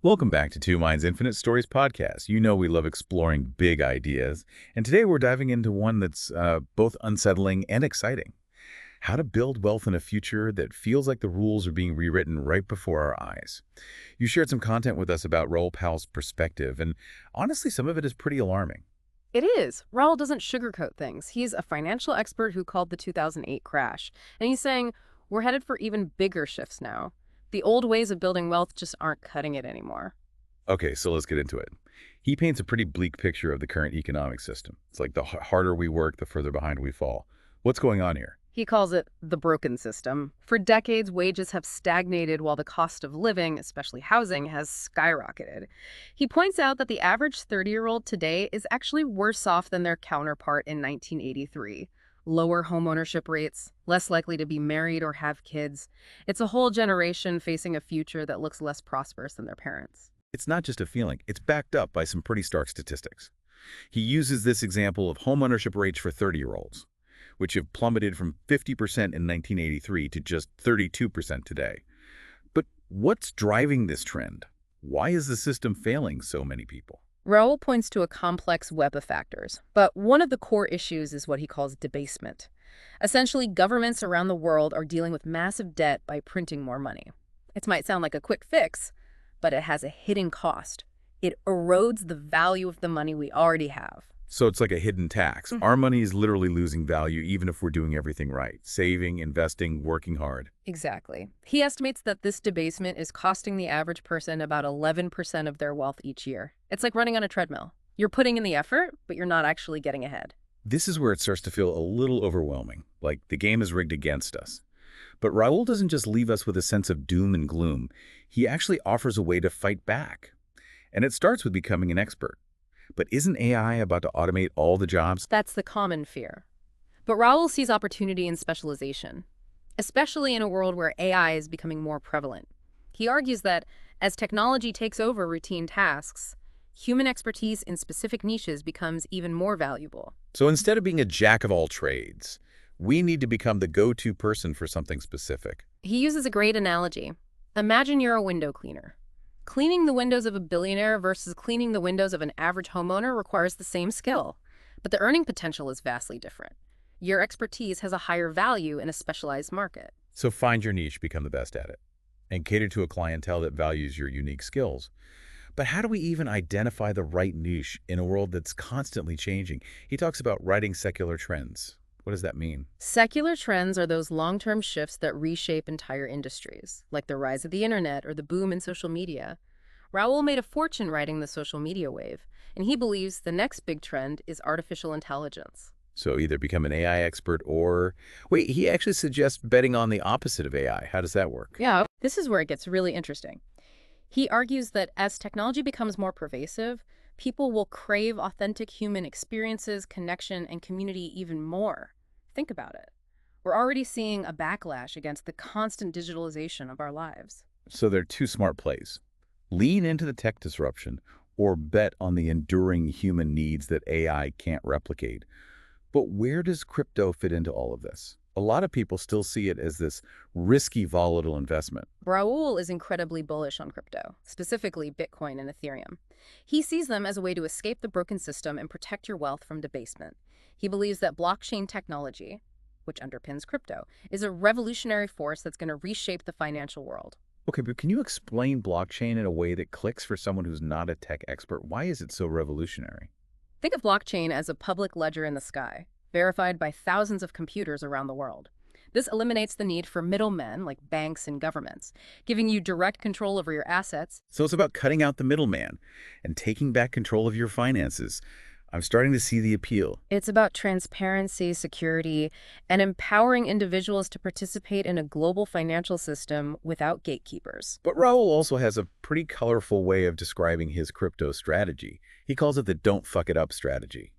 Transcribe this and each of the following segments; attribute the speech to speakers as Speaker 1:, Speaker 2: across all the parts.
Speaker 1: Welcome back to Two Minds Infinite Stories podcast. You know we love exploring big ideas, and today we're diving into one that's both unsettling and exciting. How to build wealth in a future that feels like the rules are being rewritten right before our eyes. You shared some content with us about Raoul Pal's perspective, and honestly, some of it is pretty alarming.
Speaker 2: It is. Raoul doesn't sugarcoat things. He's a financial expert who called the 2008 crash. And he's saying, we're headed for even bigger shifts now. The old ways of building wealth just aren't cutting it anymore.
Speaker 1: Okay, so let's get into it. He paints a pretty bleak picture of the current economic system. It's like the harder we work, the further behind we fall. What's going on here?
Speaker 2: He calls it the broken system. For decades, wages have stagnated while the cost of living, especially housing, has skyrocketed. He points out that the average 30-year-old today is actually worse off than their counterpart in 1983. Lower homeownership rates, less likely to be married or have kids. It's a whole generation facing a future that looks less prosperous than their parents.
Speaker 1: It's not just a feeling. It's backed up by some pretty stark statistics. He uses this example of homeownership rates for 30-year-olds, which have plummeted from 50% in 1983 to just 32% today. But what's driving this trend? Why is the system failing so many people?
Speaker 2: Raoul points to a complex web of factors, but one of the core issues is what he calls debasement. Essentially, governments around the world are dealing with massive debt by printing more money. It might sound like a quick fix, but it has a hidden cost. It erodes the value of the money we already have.
Speaker 1: So it's like a hidden tax. Our money is literally losing value even if we're doing everything right. Saving, investing, working hard.
Speaker 2: Exactly. He estimates that this debasement is costing the average person about 11% of their wealth each year. It's like running on a treadmill. You're putting in the effort, but you're not actually getting ahead.
Speaker 1: This is where it starts to feel a little overwhelming, like the game is rigged against us. But Raoul doesn't just leave us with a sense of doom and gloom. He actually offers a way to fight back. And it starts with becoming an expert. But isn't AI about to automate all the jobs?
Speaker 2: That's the common fear. But Raoul sees opportunity in specialization, especially in a world where AI is becoming more prevalent. He argues that as technology takes over routine tasks, human expertise in specific niches becomes even more valuable.
Speaker 1: So instead of being a jack of all trades, we need to become the go-to person for something specific.
Speaker 2: He uses a great analogy. Imagine you're a window cleaner. Cleaning the windows of a billionaire versus cleaning the windows of an average homeowner requires the same skill, but the earning potential is vastly different. Your expertise has a higher value in a specialized market.
Speaker 1: So find your niche, become the best at it, and cater to a clientele that values your unique skills. But how do we even identify the right niche in a world that's constantly changing? He talks about writing secular trends. What does that mean?
Speaker 2: Secular trends are those long-term shifts that reshape entire industries, like the rise of the internet or the boom in social media. Raoul made a fortune riding the social media wave, and he believes the next big trend is artificial intelligence.
Speaker 1: So either become an AI expert or... Wait, he actually suggests betting on the opposite of AI. How does that work?
Speaker 2: Yeah, this is where it gets really interesting. He argues that as technology becomes more pervasive, people will crave authentic human experiences, connection, and community even more. Think about it. We're already seeing a backlash against the constant digitalization of our lives.
Speaker 1: So there are two smart plays. Lean into the tech disruption or bet on the enduring human needs that AI can't replicate. But where does crypto fit into all of this? A lot of people still see it as this risky, volatile investment.
Speaker 2: Raoul is incredibly bullish on crypto, specifically Bitcoin and Ethereum. He sees them as a way to escape the broken system and protect your wealth from debasement. He believes that blockchain technology, which underpins crypto, is a revolutionary force that's going to reshape the financial world.
Speaker 1: Okay, but can you explain blockchain in a way that clicks for someone who's not a tech expert? Why is it so revolutionary?
Speaker 2: Think of blockchain as a public ledger in the sky, verified by thousands of computers around the world. This eliminates the need for middlemen like banks and governments, giving you direct control over your assets.
Speaker 1: So it's about cutting out the middleman and taking back control of your finances. I'm starting to see the appeal.
Speaker 2: It's about transparency, security, and empowering individuals to participate in a global financial system without gatekeepers.
Speaker 1: But Raoul also has a pretty colorful way of describing his crypto strategy. He calls it the don't fuck it up strategy.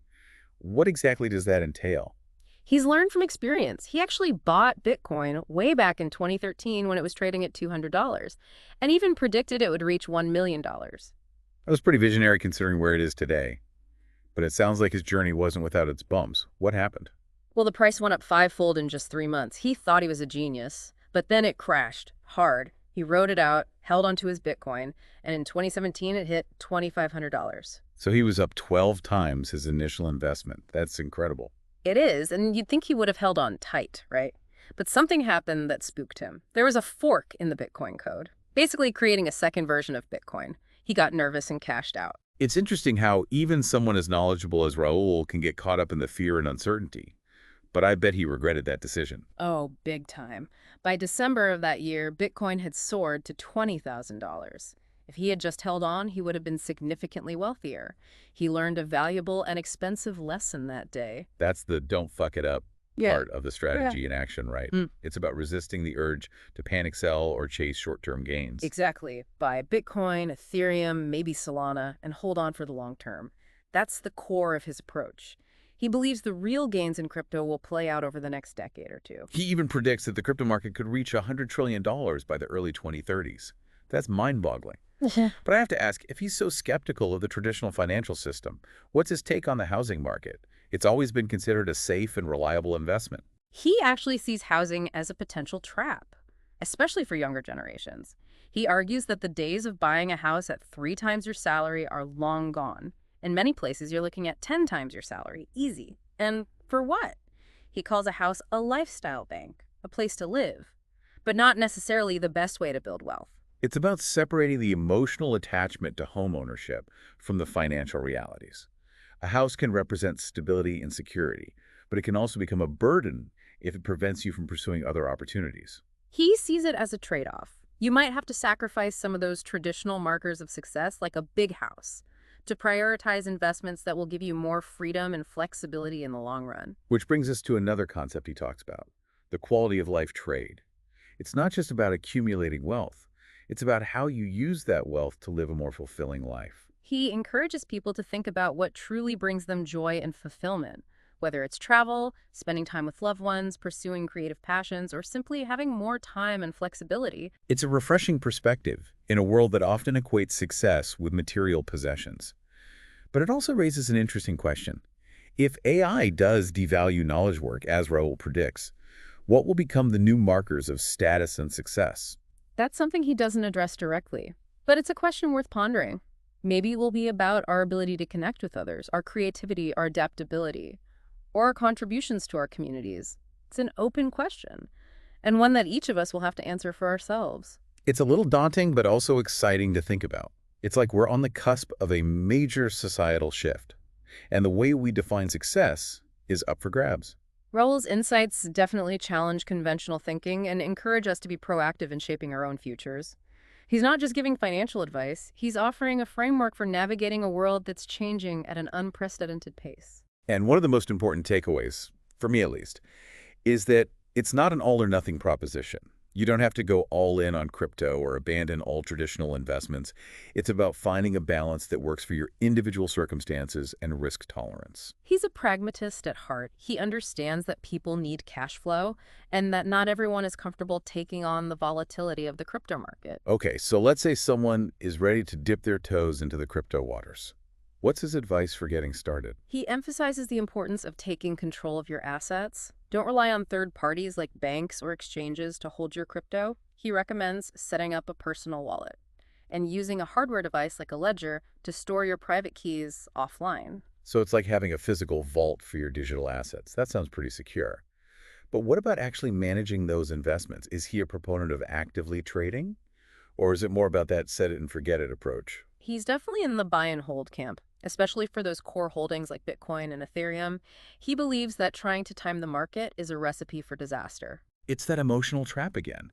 Speaker 1: What exactly does that entail?
Speaker 2: He's learned from experience. He actually bought Bitcoin way back in 2013 when it was trading at $200, and even predicted it would reach $1 million.
Speaker 1: That was pretty visionary considering where it is today. But it sounds like his journey wasn't without its bumps. What happened?
Speaker 2: Well, the price went up fivefold in just 3 months. He thought he was a genius, but then it crashed hard. He rode it out, held onto his Bitcoin, and in 2017 it hit $2,500.
Speaker 1: So he was up 12 times his initial investment. That's incredible.
Speaker 2: It is, and you'd think he would have held on tight, right? But something happened that spooked him. There was a fork in the Bitcoin code, basically creating a second version of Bitcoin. He got nervous and cashed out.
Speaker 1: It's interesting how even someone as knowledgeable as Raoul can get caught up in the fear and uncertainty. But I bet he regretted that decision.
Speaker 2: Oh, big time. By December of that year, Bitcoin had soared to $20,000. If he had just held on, he would have been significantly wealthier. He learned a valuable and expensive lesson that day.
Speaker 1: That's the don't fuck it up
Speaker 2: Yeah.
Speaker 1: part of the strategy in action, right?
Speaker 2: Mm.
Speaker 1: It's about resisting the urge to panic sell or chase short-term gains.
Speaker 2: Exactly. Buy Bitcoin, Ethereum, maybe Solana, and hold on for the long term. That's the core of his approach. He believes the real gains in crypto will play out over the next decade or two.
Speaker 1: He even predicts that the crypto market could reach $100 trillion by the early 2030s. That's mind-boggling. But I have to ask, if he's so skeptical of the traditional financial system, what's his take on the housing market? It's always been considered a safe and reliable investment.
Speaker 2: He actually sees housing as a potential trap, especially for younger generations. He argues that the days of buying a house at 3 times your salary are long gone. In many places, you're looking at 10 times your salary, easy. And for what? He calls a house a lifestyle bank, a place to live, but not necessarily the best way to build wealth.
Speaker 1: It's about separating the emotional attachment to home ownership from the financial realities. A house can represent stability and security, but it can also become a burden if it prevents you from pursuing other opportunities.
Speaker 2: He sees it as a trade-off. You might have to sacrifice some of those traditional markers of success, like a big house, to prioritize investments that will give you more freedom and flexibility in the long run.
Speaker 1: Which brings us to another concept he talks about, the quality of life trade. It's not just about accumulating wealth. It's about how you use that wealth to live a more fulfilling life.
Speaker 2: He encourages people to think about what truly brings them joy and fulfillment, whether it's travel, spending time with loved ones, pursuing creative passions, or simply having more time and flexibility.
Speaker 1: It's a refreshing perspective in a world that often equates success with material possessions. But it also raises an interesting question. If AI does devalue knowledge work, as Raoul predicts, what will become the new markers of status and success?
Speaker 2: That's something he doesn't address directly, but it's a question worth pondering. Maybe it will be about our ability to connect with others, our creativity, our adaptability, or our contributions to our communities. It's an open question, and one that each of us will have to answer for ourselves.
Speaker 1: It's a little daunting, but also exciting to think about. It's like we're on the cusp of a major societal shift, and the way we define success is up for grabs.
Speaker 2: Raoul's insights definitely challenge conventional thinking and encourage us to be proactive in shaping our own futures. He's not just giving financial advice, he's offering a framework for navigating a world that's changing at an unprecedented pace.
Speaker 1: And one of the most important takeaways, for me at least, is that it's not an all-or-nothing proposition. You don't have to go all in on crypto or abandon all traditional investments. It's about finding a balance that works for your individual circumstances and risk tolerance.
Speaker 2: He's a pragmatist at heart. He understands that people need cash flow and that not everyone is comfortable taking on the volatility of the crypto market.
Speaker 1: Okay, so let's say someone is ready to dip their toes into the crypto waters. What's his advice for getting started?
Speaker 2: He emphasizes the importance of taking control of your assets. Don't rely on third parties like banks or exchanges to hold your crypto. He recommends setting up a personal wallet and using a hardware device like a ledger to store your private keys offline.
Speaker 1: So it's like having a physical vault for your digital assets. That sounds pretty secure. But what about actually managing those investments? Is he a proponent of actively trading? Or is it more about that set it and forget it approach?
Speaker 2: He's definitely in the buy and hold camp, especially for those core holdings like Bitcoin and Ethereum. He believes that trying to time the market is a recipe for disaster.
Speaker 1: It's that emotional trap again.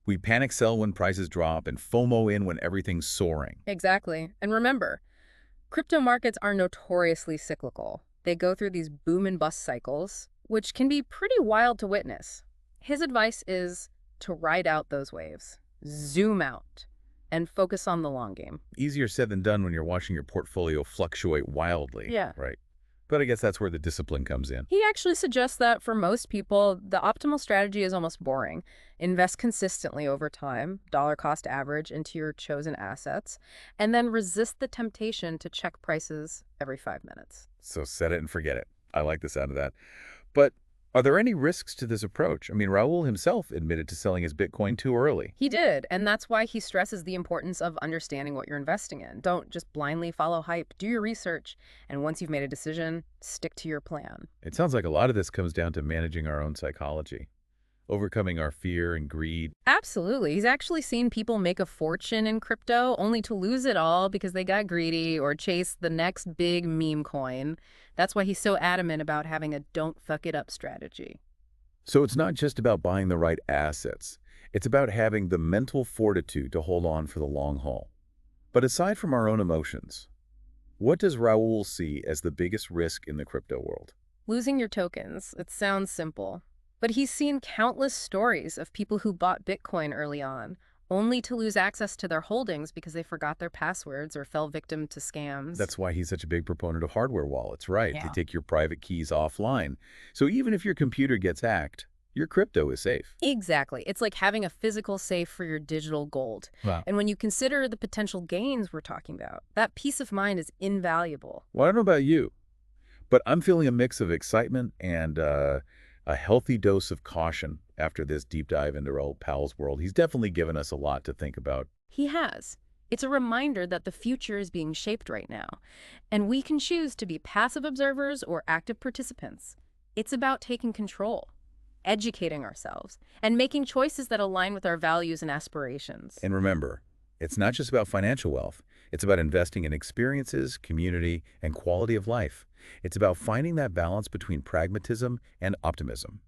Speaker 1: We panic sell when prices drop and FOMO in when everything's soaring.
Speaker 2: Exactly. And remember, crypto markets are notoriously cyclical. They go through these boom and bust cycles, which can be pretty wild to witness. His advice is to ride out those waves, zoom out, and focus on the long game.
Speaker 1: Easier said than done when you're watching your portfolio fluctuate wildly.
Speaker 2: Yeah.
Speaker 1: Right. But I guess that's where the discipline comes in.
Speaker 2: He actually suggests that for most people, the optimal strategy is almost boring. Invest consistently over time, dollar cost average into your chosen assets, and then resist the temptation to check prices every 5 minutes.
Speaker 1: So set it and forget it. I like the sound of that. But Are there any risks to this approach? I mean, Raoul himself admitted to selling his Bitcoin too early.
Speaker 2: He did, and that's why he stresses the importance of understanding what you're investing in. Don't just blindly follow hype. Do your research, and once you've made a decision, stick to your plan.
Speaker 1: It sounds like a lot of this comes down to managing our own psychology, overcoming our fear and greed.
Speaker 2: Absolutely. He's actually seen people make a fortune in crypto only to lose it all because they got greedy or chased the next big meme coin. That's why he's so adamant about having a don't fuck it up strategy.
Speaker 1: So it's not just about buying the right assets. It's about having the mental fortitude to hold on for the long haul. But aside from our own emotions, what does Raoul see as the biggest risk in the crypto world?
Speaker 2: Losing your tokens, it sounds simple. But he's seen countless stories of people who bought Bitcoin early on, only to lose access to their holdings because they forgot their passwords or fell victim to scams.
Speaker 1: That's why he's such a big proponent of hardware wallets, right? They
Speaker 2: Yeah.
Speaker 1: take your private keys offline. So even if your computer gets hacked, your crypto is safe.
Speaker 2: Exactly. It's like having a physical safe for your digital gold.
Speaker 1: Wow.
Speaker 2: And when you consider the potential gains we're talking about, that peace of mind is invaluable.
Speaker 1: Well, I don't know about you, but I'm feeling a mix of excitement and a healthy dose of caution after this deep dive into Raoul Pal's world. He's definitely given us a lot to think about.
Speaker 2: He has. It's a reminder that the future is being shaped right now, and we can choose to be passive observers or active participants. It's about taking control, educating ourselves, and making choices that align with our values and aspirations.
Speaker 1: And remember, it's not just about financial wealth. It's about investing in experiences, community, and quality of life. It's about finding that balance between pragmatism and optimism,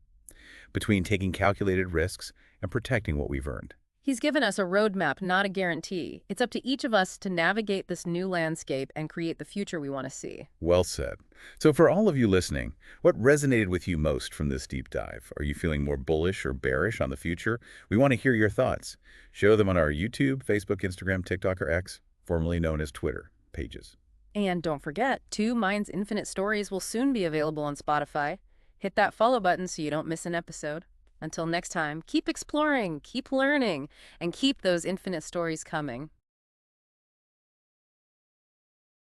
Speaker 1: between taking calculated risks and protecting what we've earned.
Speaker 2: He's given us a roadmap, not a guarantee. It's up to each of us to navigate this new landscape and create the future we want to see.
Speaker 1: Well said. So for all of you listening, what resonated with you most from this deep dive? Are you feeling more bullish or bearish on the future? We want to hear your thoughts. Share them on our YouTube, Facebook, Instagram, TikTok, or X, formerly known as Twitter, pages.
Speaker 2: And don't forget, 2 Minds Infinite Stories will soon be available on Spotify. Hit that follow button so you don't miss an episode. Until next time, keep exploring, keep learning, and keep those infinite stories coming.